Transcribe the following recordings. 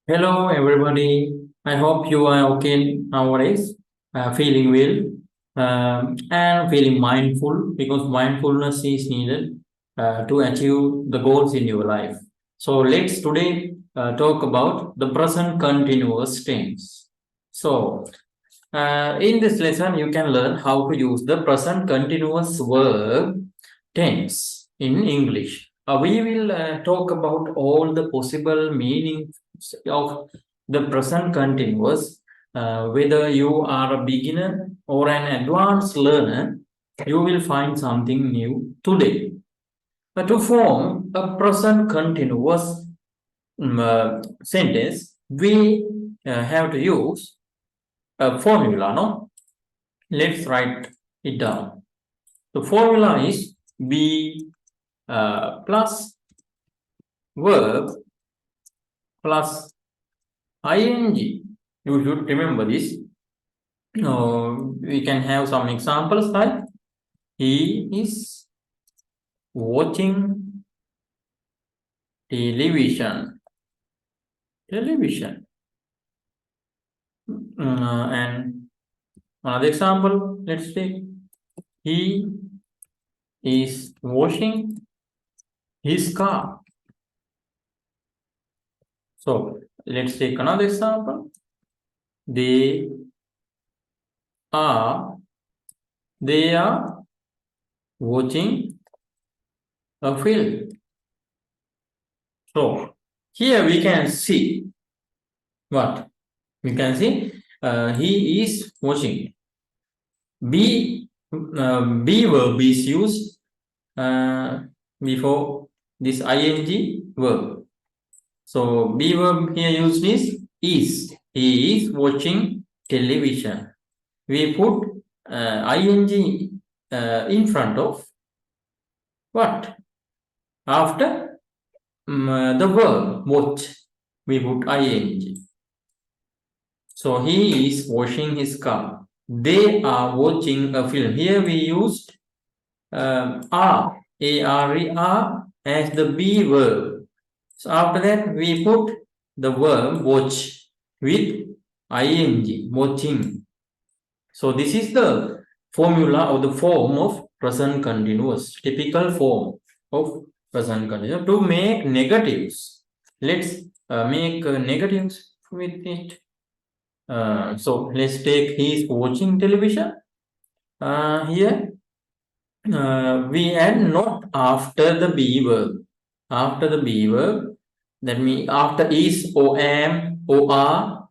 Hello, everybody. I hope you are okay nowadays, feeling well and feeling mindful because mindfulness is needed to achieve the goals in your life. So, let's today talk about the present continuous tense. So, in this lesson, you can learn how to use the present continuous verb tense in English. We will talk about all the possible meanings of the present continuous. Whether you are a beginner or an advanced learner, you will find something new today. To form a present continuous sentence, we have to use a formula, no? Let's write it down. The formula is be plus verb plus ing. You should remember this. We can have some examples like he is watching television. Television. And another example, let's take he is washing his car. So let's take another example. They are watching a film. So here we can see what? We can see he is watching. B verb is used before this ing verb. So B verb here used is. He is watching television. We put ing in front of what? After the verb watch, we put ing. So he is washing his car. They are watching a film. Here we used are, A-R-E-R as the B verb. So after that we put the verb watch with ing, watching. So this is the formula or the form of present continuous, typical form of present continuous. To make negatives, let's make negatives with it. So let's take he is watching television. Here we add not after the be verb. After the be verb, that means after is or am or are,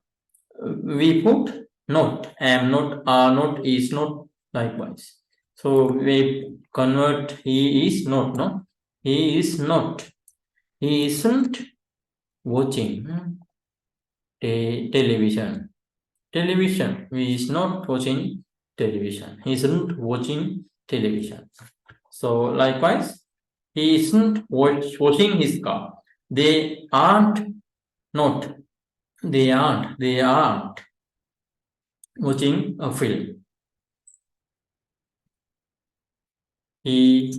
we put not, am not, are not, is not, likewise. So we convert he is not, no? He is not. He isn't watching television. Television. He is not watching television. He isn't watching television. So likewise, he isn't washing his car. They aren't not. They aren't watching a film. He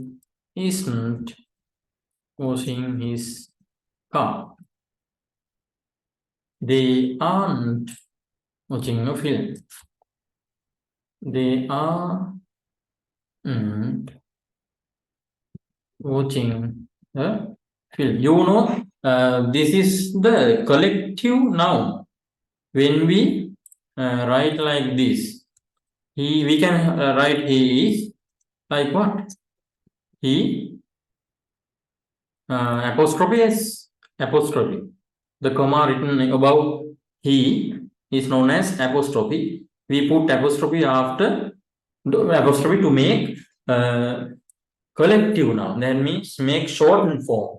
isn't washing his car. They aren't watching a film. They aren't watching a film. You know, this is the collective noun. When we write like this, we can write he is like what? He apostrophe s apostrophe. The comma written above he is known as apostrophe. We put apostrophe after the apostrophe to make collective noun. That means make shortened form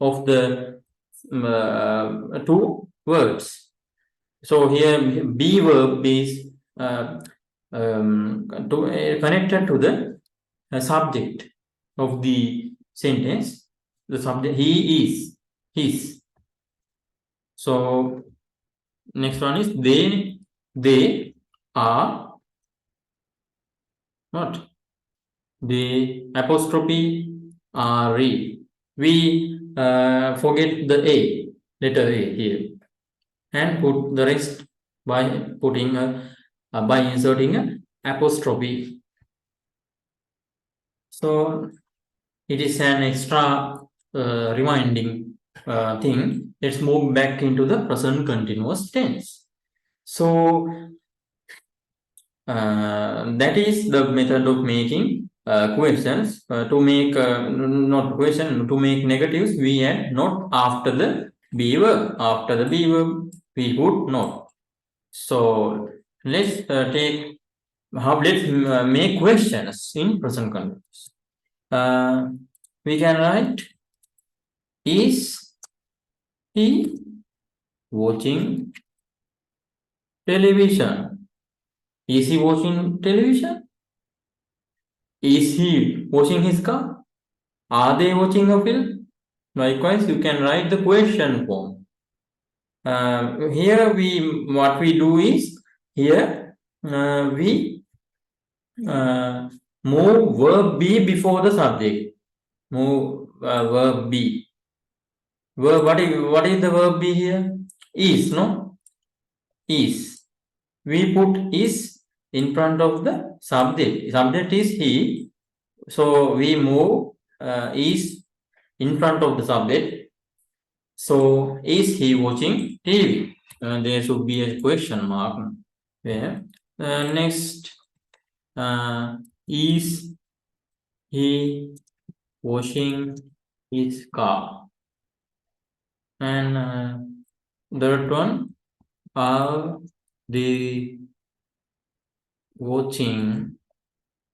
of the two words. So here be verb is connected to the subject of the sentence. The subject he is his. So next one is they are what? The apostrophe are we forget the a letter a here. and put the rest by putting by inserting an apostrophe. So it is an extra reminding thing. Let's move back into the present continuous tense. So that is the method of making questions. To make not question, to make negatives, we add not after the be verb. After the be verb, we put not. So let's let's make questions in present continuous. We can write, is he watching television? Is he watching television? Is he washing his car? Are they watching a film? Likewise, you can write the question form. Here what we do is, here we move verb be before the subject. Move verb be. What is the verb be here? Is, no? Is. We put is in front of the subject. Subject is he. So we move is in front of the subject. So is he watching TV? There should be a question mark there. Next, is he washing his car? And third one, are they watching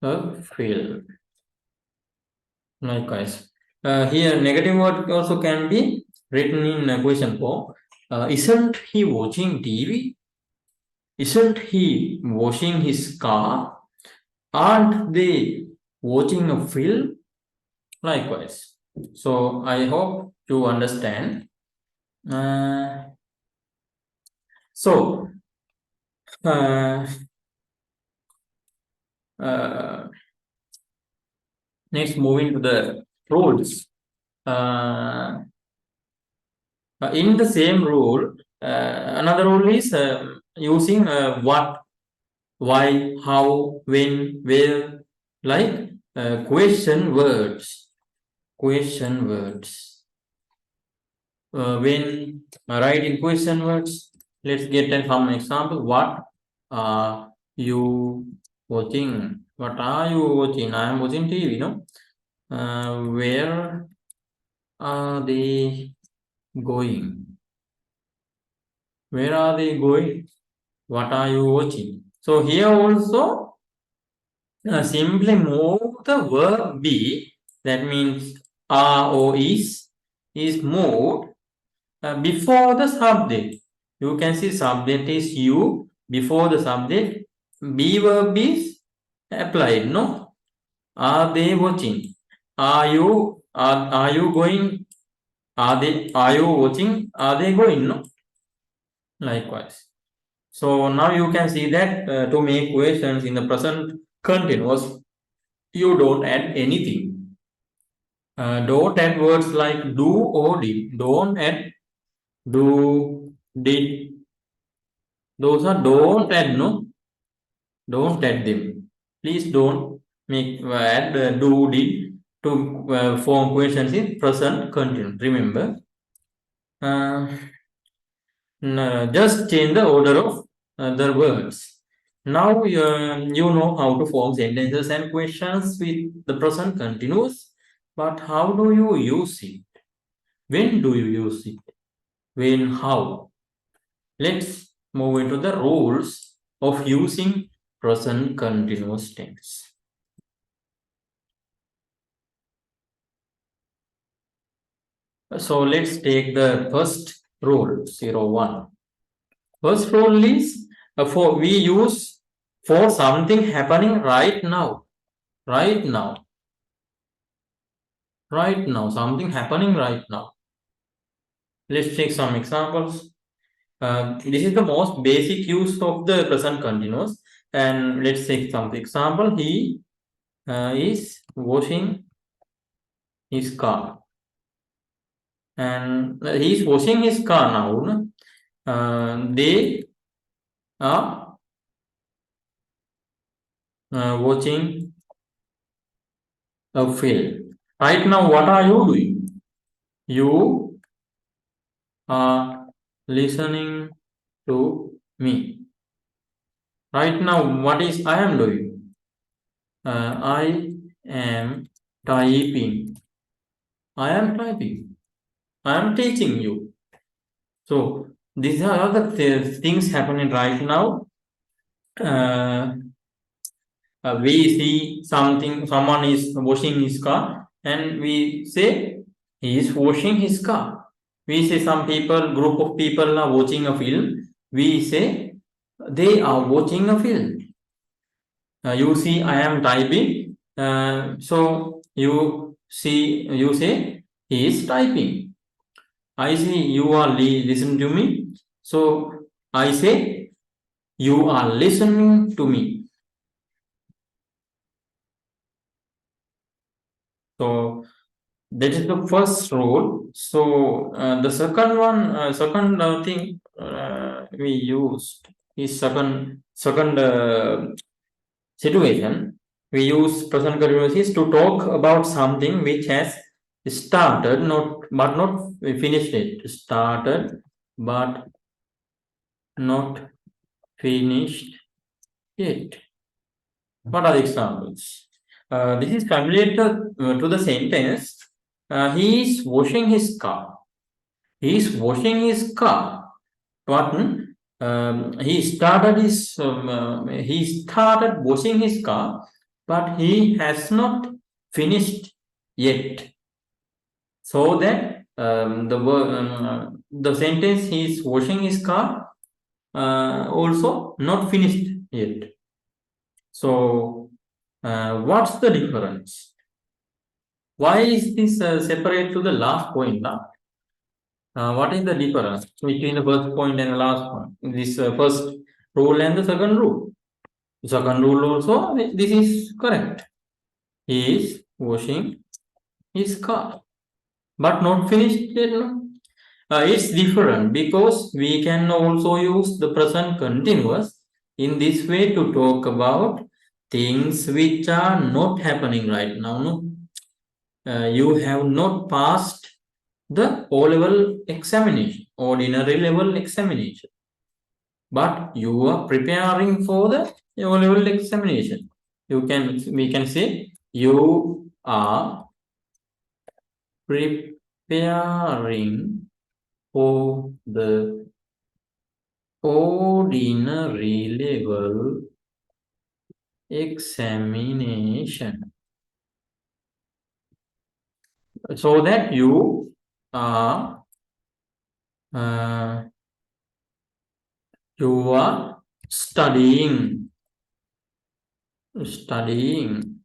a film? Likewise. Here, negative word also can be written in a question form. Isn't he watching TV? Isn't he washing his car? Aren't they watching a film? Likewise. So, I hope you understand. So, next, moving to the rules. In the same rule, another rule is using what, why, how, when, where, like question words. Question words. When writing question words, let's get some example. What are you watching? What are you watching? I am watching TV, no? Where are they going? Where are they going? What are you watching? So here also simply move the verb be, that means are or is moved before the subject. You can see subject is you, before the subject be verb is applied, no? Are they watching? Are you going? Are you watching? Are they going? No? Likewise. So now you can see that to make questions in the present continuous, you don't add anything. Don't add words like do or did. Don't add do, did. Those are don't add, no? Don't add them. Please don't make add do, did to form questions in present continuous. Remember. Just change the order of the words. Now you know how to form sentences and questions with the present continuous, but how do you use it? When do you use it? When, how? Let's move into the rules of using present continuous tense. So let's take the first rule, 01. First rule is for we use for something happening right now. Right now. Right now. Something happening right now. Let's take some examples. This is the most basic use of the present continuous. And let's take some example. He is washing his car. And he is washing his car now. No? They are watching a film. Right now, what are you doing? You are listening to me. Right now, what is I am doing? I am typing. I am typing. I am teaching you. So these are all the things happening right now. Uh, we see something, someone is washing his car, and we say he is washing his car. We say some people, group of people are watching a film. We say they are watching a film. You see, I am typing. So you see, you say he is typing. I see you are listening to me. So I say you are listening to me. So that is the first rule. So the second one, second thing we used is second situation. We use present continuous to talk about something which has started, not finished it. Started but not finished it. What are the examples? This is familiar to the sentence. He is washing his car. He is washing his car. But he started washing his car, but he has not finished yet. So that the sentence he is washing his car also not finished yet. So what's the difference? Why is this separate to the last point now? What is the difference between the first point and the last one? This first rule and the second rule. Second rule also, this is correct. He is washing his car, but not finished yet. No? It's different because we can also use the present continuous in this way to talk about things which are not happening right now. No, you have not passed the O-level examination, ordinary level examination, but you are preparing for the O-level examination. We can say you are preparing for the ordinary level examination, so that you are studying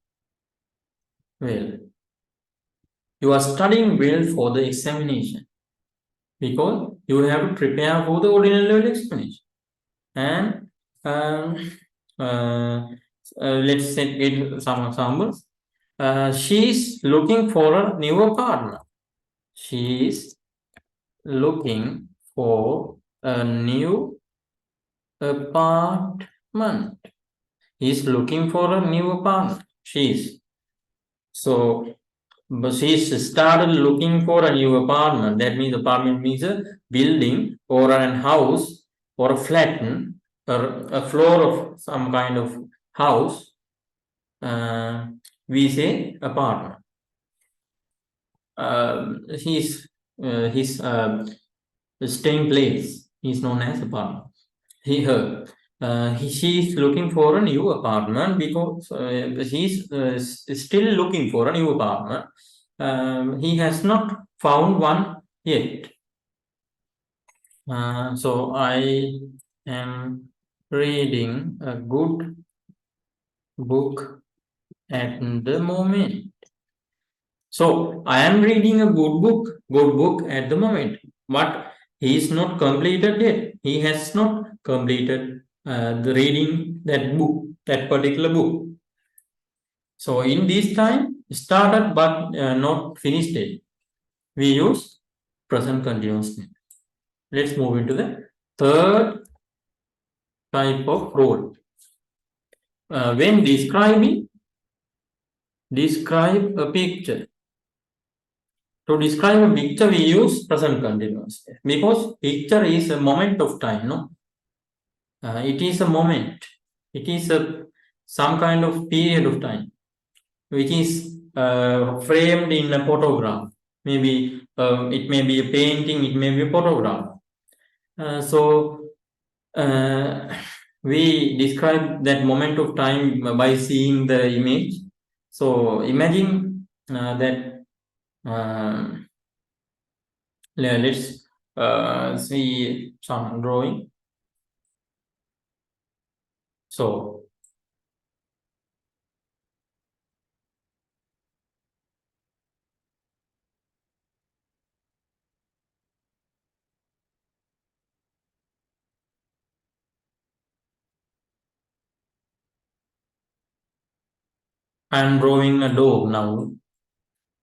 well. You are studying well for the examination because you have to prepare for the ordinary level examination. And let's get some examples. She is looking for a new partner. She is looking for a new apartment. He is looking for a new apartment. She is. So, but she started looking for a new apartment. That means apartment means a building or a house or a flat or a floor of some kind of house. We say apartment. His staying place is known as apartment. She is looking for a new apartment because he's still looking for a new apartment. He has not found one yet. So I am reading a good book at the moment. So I am reading a good book at the moment, but he is not completed yet. He has not completed the reading that book, that particular book. So in this time, started but not finished it. We use present continuous. Let's move into the third type of rule. When describe a picture. To describe a picture, we use present continuous because picture is a moment of time, no? It is a moment. It is some kind of period of time, which is framed in a photograph. Maybe it may be a painting, it may be a photograph. So we describe that moment of time by seeing the image. So imagine that let's see some drawing. So I'm drawing a dog now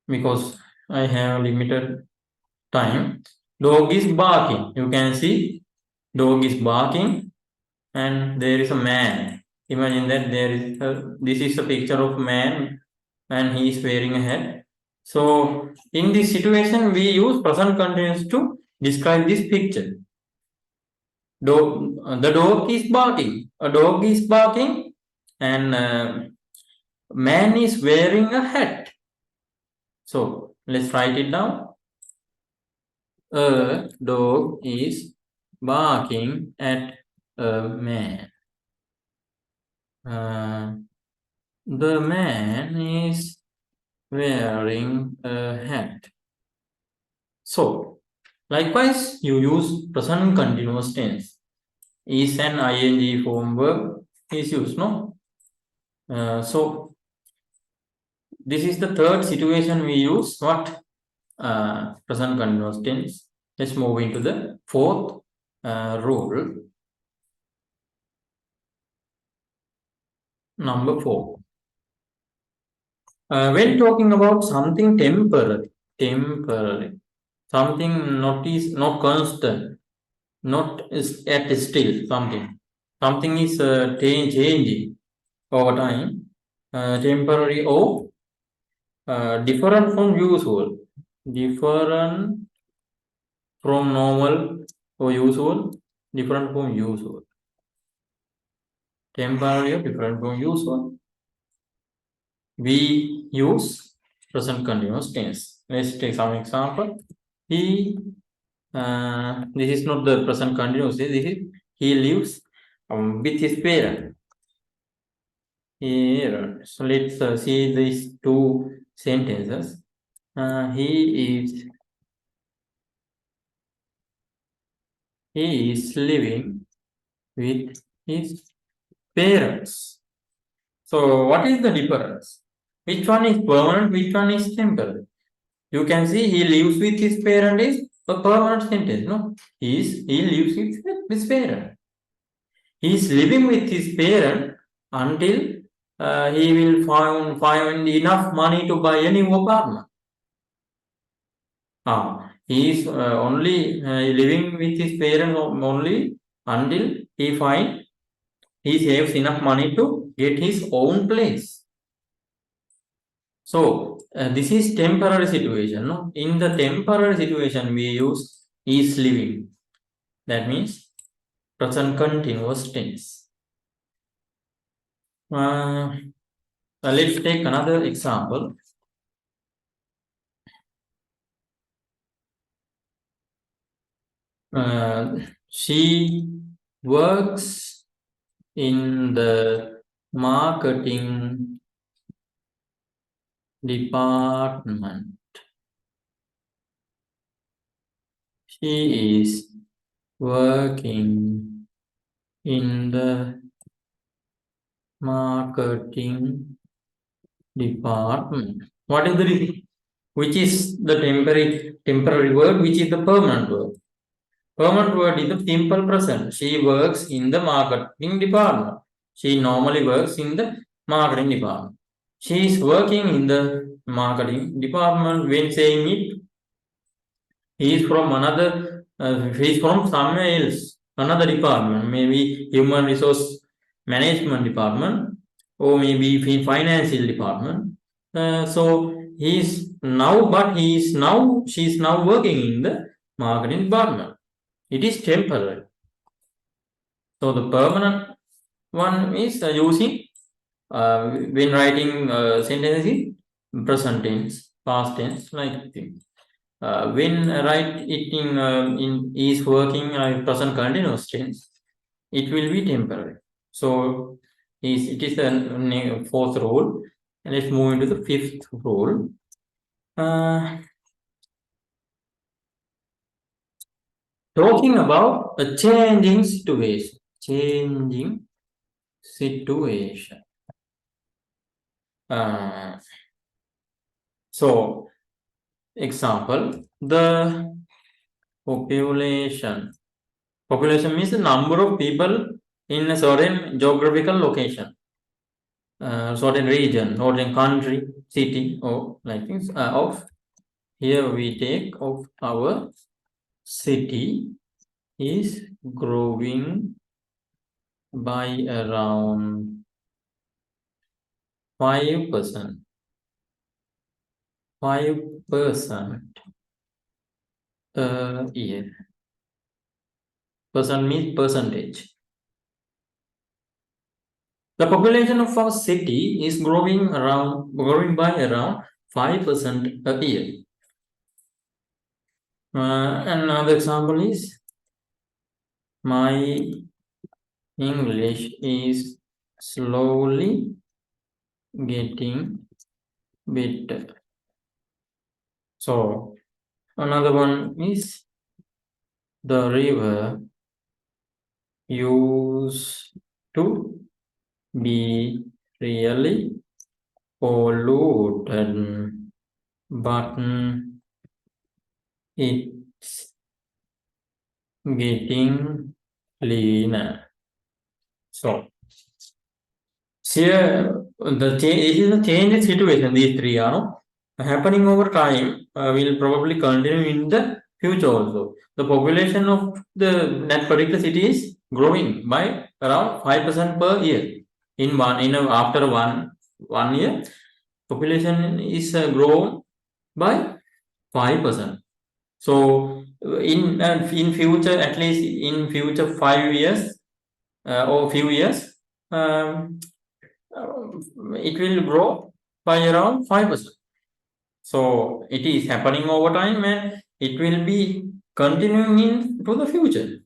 because I have limited time. Dog is barking. You can see dog is barking and there is a man. Imagine that this is a picture of man and he is wearing a hat. So in this situation, we use present continuous to describe this picture. The dog is barking. A dog is barking and man is wearing a hat. So let's write it down. A dog is barking at a man. The man is wearing a hat. So, likewise, you use present continuous tense. Is an ing form verb is used, no? So, this is the third situation we use what? Present continuous tense. Let's move into the fourth rule. Number 4. When talking about something temporary, something not constant, not is at still, something is changing over time, temporary or different from usual, different from normal or usual, different from usual, temporary or different from usual. We use present continuous tense. Let's take some example. This is not the present continuous. This is he lives with his parent. Here, so let's see these two sentences. He is living with his parents. So what is the difference? Which one is permanent? Which one is temporary? You can see he lives with his parent is a permanent sentence. No, he lives with his parent. He is living with his parent until he will find enough money to buy a new apartment. He is only living with his parents only until he saves enough money to get his own place. So this is temporary situation. No, in the temporary situation we use is living. That means present continuous tense. Let's take another example. She works in the marketing department. She is working in the marketing department. What is which is the temporary word? Which is the permanent word? Permanent word is the simple present. She works in the marketing department. She normally works in the marketing department. She is working in the marketing department. When saying it, he is from somewhere else. another department, maybe human resource management department, or maybe financial department. So she's now working in the marketing department. It is temporary. So the permanent one is using when writing sentences, present tense, past tense, like things. When write it in is working present continuous tense, it will be temporary. So it is the fourth rule. And let's move into the fifth rule. Talking about a changing situation. Changing situation. So, example, the population. Population means the number of people in a certain geographical location, certain region, certain country, city, or like this. Of here we take of our city is growing by around 5%. 5% a year. Percent means percentage. The population of our city is growing by around 5% a year. Another example is my English is slowly getting better. So another one is the river used to be really polluted, but it's getting cleaner. So here it is a change situation. These three are happening over time. Will probably continue in the future also. The population of that particular city is growing by around 5% per year. After one year, population is grown by 5%. So in future, at least in future 5 years or few years, it will grow by around 5%. So it is happening over time and it will be continuing into the future.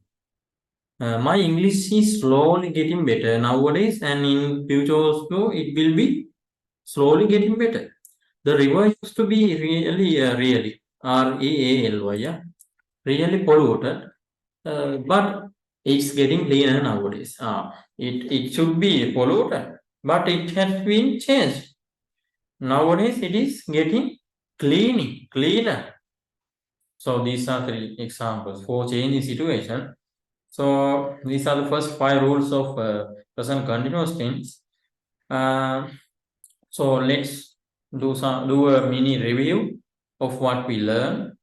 My English is slowly getting better nowadays, and in future also it will be slowly getting better. The river used to be really REALY, yeah, really polluted, but it's getting cleaner nowadays. It should be polluted, but it has been changed. Nowadays it is getting cleaner. So these are three examples for changing situation. So these are the first 5 rules of present continuous tense. So let's do a mini review of what we learned.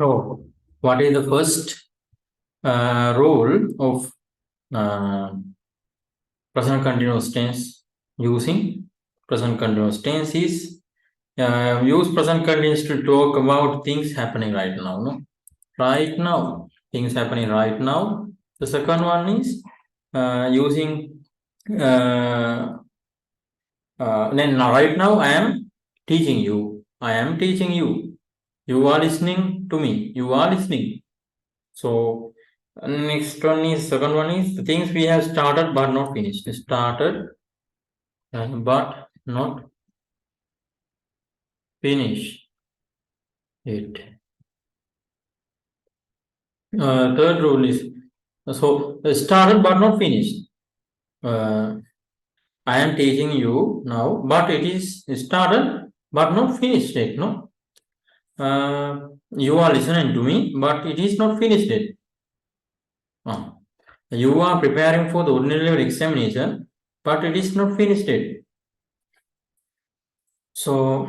So what is the first rule of present continuous tense? Using present continuous tense is use present continuous to talk about things happening right now. No, right now, things happening right now. The second one is using then right now I am teaching you. I am teaching you. You are listening to me. You are listening. So next one is second one is the things we have started but not finished. Started but not finished it. Third rule is so started but not finished. I am teaching you now, but it is started but not finished yet. No, you are listening to me, but it is not finished yet. You are preparing for the ordinary level examination, but it is not finished yet. So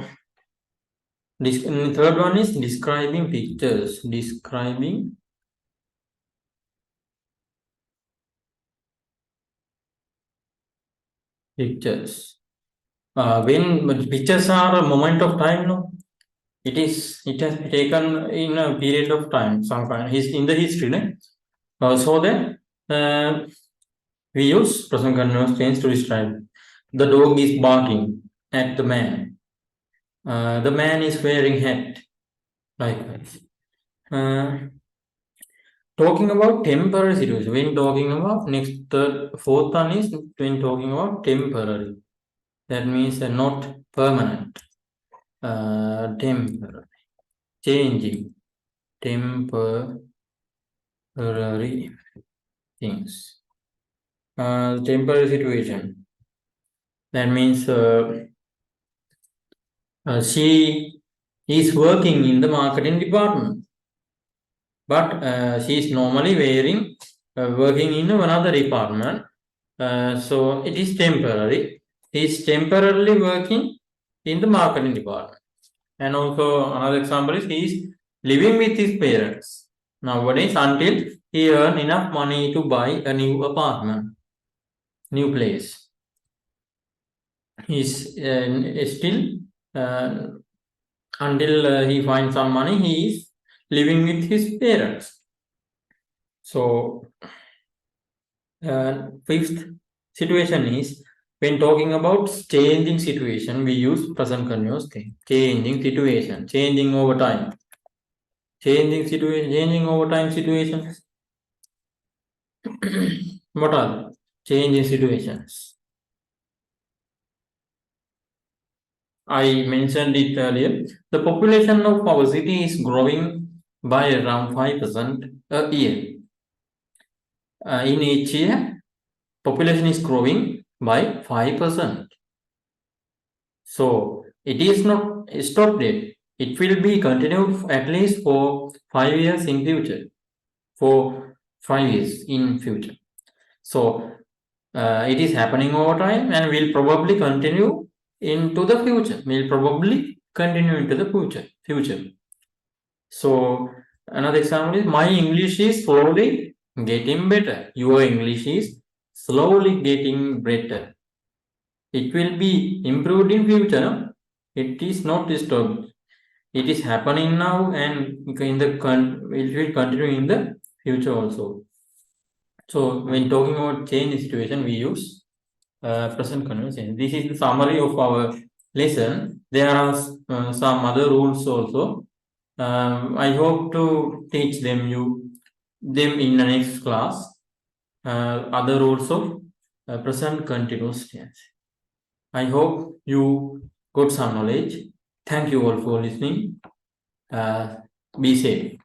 third one is describing pictures. Describing pictures. When pictures are a moment of time, no, it has taken in a period of time, some kind. In the history, no? So then we use present continuous tense to describe. The dog is barking at the man. The man is wearing hat. Likewise. Talking about temporary situation. When talking about fourth one is when talking about temporary. That means not permanent. Temporary. Changing. Temporary things. Temporary situation. That means she is working in the marketing department, but she is normally working in another department. So it is temporary. He is temporarily working in the marketing department. And also another example is he is living with his parents nowadays until he earn enough money to buy a new apartment, new place. He's still until he finds some money, he is living with his parents. So fifth situation is when talking about changing situation, we use present continuous tense. Changing situation, changing over time. Changing situation, changing over time situations. What are changing situations? I mentioned it earlier. The population of our city is growing by around 5% a year. In each year, population is growing by 5%. So it is not stopped yet. It will be continued at least for 5 years in future. For 5 years in future. So it is happening over time and will probably continue into the future. Will probably continue into the future. So another example is my English is slowly getting better. Your English is slowly getting better. It will be improved in future. No? It is not stopped. It is happening now and it will continue in the future also. So when talking about change in situation, we use present continuous tense. This is the summary of our lesson. There are some other rules also. I hope to teach them in the next class. Other rules of present continuous tense. I hope you got some knowledge. Thank you all for listening. Be safe.